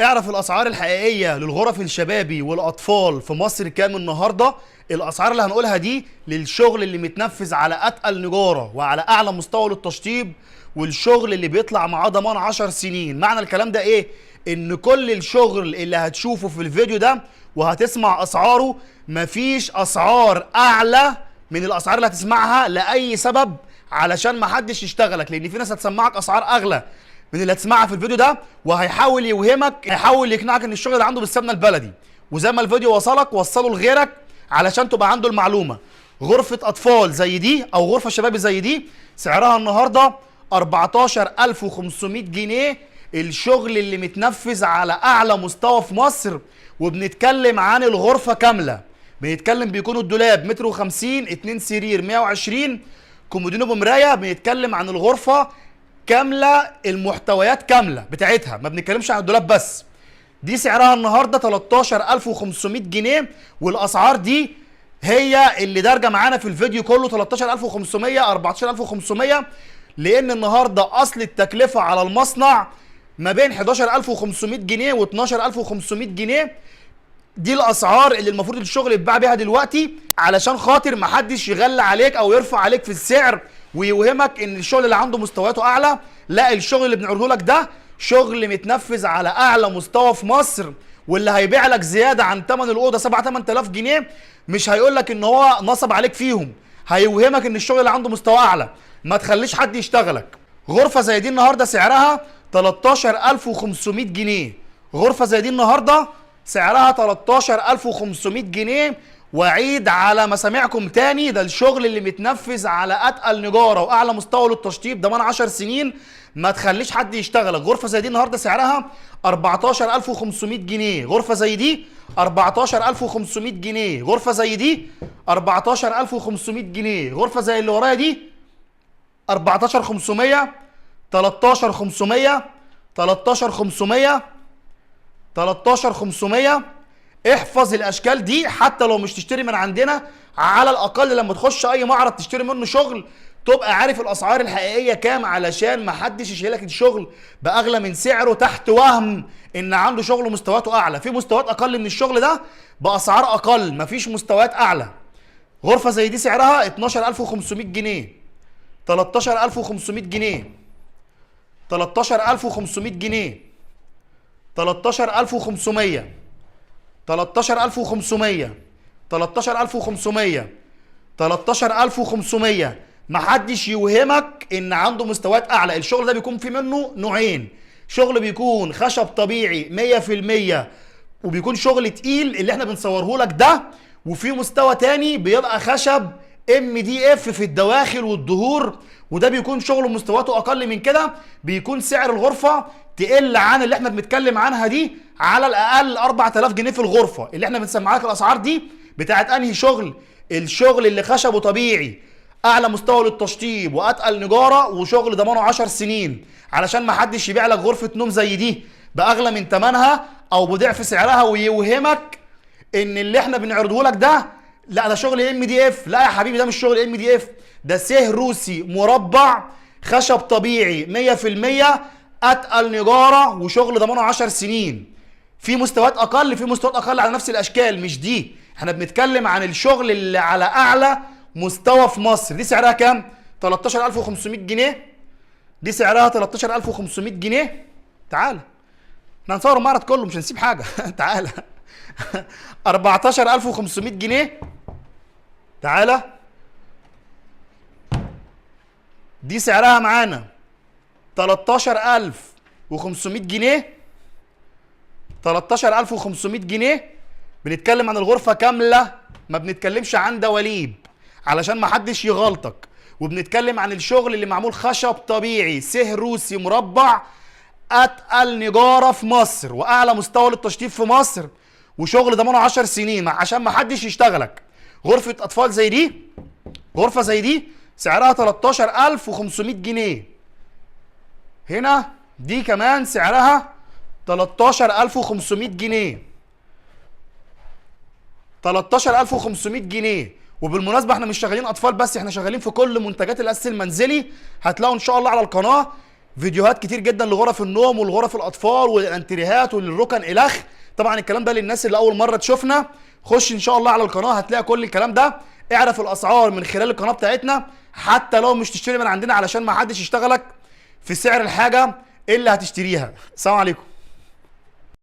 اعرف الاسعار الحقيقيه للغرف الشبابي والاطفال في مصر كام النهارده. الاسعار اللي هنقولها دي للشغل اللي متنفذ على اتقل نجاره وعلى اعلى مستوى للتشطيب، والشغل اللي بيطلع معاه ضمان 10 سنين. معنى الكلام ده ايه؟ ان كل الشغل اللي هتشوفه في الفيديو ده وهتسمع اسعاره، مفيش اسعار اعلى من الاسعار اللي هتسمعها لاي سبب، علشان محدش يشتغلك، لان في ناس هتسمعك اسعار اغلى من اللي هتسمعها في الفيديو ده، وهيحاول يوهمك، هيحاول يقنعك ان الشغل اللي عنده بالسمنه البلدي. وزي ما الفيديو وصلك وصله لغيرك علشان تبقى عنده المعلومه. غرفه اطفال زي دي او غرفه شبابي زي دي سعرها النهارده 14500 جنيه، الشغل اللي متنفذ على اعلى مستوى في مصر. وبنتكلم عن الغرفه كامله، بنتكلم بيكونوا الدولاب متر و50، 2 سرير 120، كومودينو بمرايه. بنتكلم عن الغرفه كامله، المحتويات كامله بتاعتها، ما بنتكلمش عن الدولاب بس. دي سعرها النهارده 13500 جنيه، والاسعار دي هي اللي دارجه معانا في الفيديو كله. 13500 14500، لان النهارده اصل التكلفه على المصنع ما بين 11500 جنيه و 12500 جنيه. دي الاسعار اللي المفروض الشغل يتباع بيها دلوقتي، علشان خاطر محدش يغلى عليك او يرفع عليك في السعر ويوهمك ان الشغل اللي عنده مستوياته اعلى. لا، الشغل اللي بنعرضه لك ده شغل متنفذ على اعلى مستوى في مصر، واللي هيبيع لك زياده عن ثمن الاوضه 8000 جنيه مش هيقول لك ان هو نصب عليك فيهم، هيوهمك ان الشغل اللي عنده مستوى اعلى. ما تخليش حد يشتغلك. غرفه زي دي النهارده سعرها 13500 جنيه. غرفه زي دي النهارده سعرها 13500 جنيه. واعيد على مسامعكم تاني، ده الشغل اللي متنفذ على اتقل نجاره واعلى مستوى للتشطيب، ضمان 10 سنين. ما تخليش حد يشتغلك. غرفه زي دي النهارده سعرها 14500 جنيه. غرفه زي دي 14500 جنيه. غرفه زي دي 14500 جنيه. غرفه زي اللي ورايا دي 14500، 13500، 13500، 13500. احفظ الاشكال دي حتى لو مش تشتري من عندنا، على الاقل لما تخش اي معرض تشتري منه شغل تبقى عارف الاسعار الحقيقيه كام، علشان ما حدش يشيلك الشغل باغلى من سعره تحت وهم ان عنده شغل مستوياته اعلى. في مستويات اقل من الشغل ده باسعار اقل، مفيش مستويات اعلى. غرفه زي دي سعرها 12500 جنيه، 13500 جنيه، 13500 جنيه، 13500، 13500، 13500، 13500. محدش يوهمك ان عنده مستويات اعلى. الشغل ده بيكون فيه منه نوعين: شغل بيكون خشب طبيعي 100% وبيكون شغل تقيل اللي احنا بنصوره لك ده، وفي مستوى تاني بيبقى خشب MDF في الدواخل والدهور، وده بيكون شغل مستوياته اقل من كده. بيكون سعر الغرفه تقل عن اللي احنا بنتكلم عنها دي على الاقل 4000 جنيه في الغرفه. اللي احنا بنسمع لك الاسعار دي بتاعت انهي شغل؟ الشغل اللي خشبه طبيعي، اعلى مستوى للتشطيب واتقل نجاره وشغل ضمانه 10 سنين، علشان ما حدش يبيع لك غرفه نوم زي دي باغلى من ثمنها او بضعف سعرها ويوهمك ان اللي احنا بنعرضه لك ده لا ده شغل MDF. لا يا حبيبي، ده مش شغل MDF، ده سيه روسي مربع خشب طبيعي 100%، اتقل نجاره وشغل ضمانه 10 سنين. في مستويات اقل، في مستويات اقل على نفس الاشكال، مش دي. احنا بنتكلم عن الشغل اللي على اعلى مستوى في مصر. دي سعرها كام؟ 13500 جنيه. دي سعرها 13500 جنيه. تعالى احنا هنصور المعرض كله، مش هنسيب حاجه. تعالى. 14500 جنيه. تعالى. دي سعرها معانا 13500 جنيه. 13500 جنيه. بنتكلم عن الغرفه كامله، ما بنتكلمش عن دواليب علشان ما حدش يغلطك. وبنتكلم عن الشغل اللي معمول خشب طبيعي سيه روسي مربع، اتقل نجاره في مصر واعلى مستوى للتشطيب في مصر، وشغل ضمانه 10 سنين عشان ما حدش يشتغلك. غرفه اطفال زي دي، غرفه زي دي سعرها 13500 جنيه. هنا دي كمان سعرها 13500 جنيه، 13500 جنيه. وبالمناسبه احنا مش شغالين اطفال بس، احنا شغالين في كل منتجات الاساس المنزلي. هتلاقوا ان شاء الله على القناه فيديوهات كتير جدا لغرف النوم والغرف الاطفال والانتريهات والركن الخ. طبعا الكلام ده للناس اللي اول مره تشوفنا، خش ان شاء الله على القناه هتلاقي كل الكلام ده. اعرف الاسعار من خلال القناه بتاعتنا، حتى لو مش تشتري من عندنا علشان ما حدش يشتغلك في سعر الحاجه اللي هتشتريها. السلام عليكم.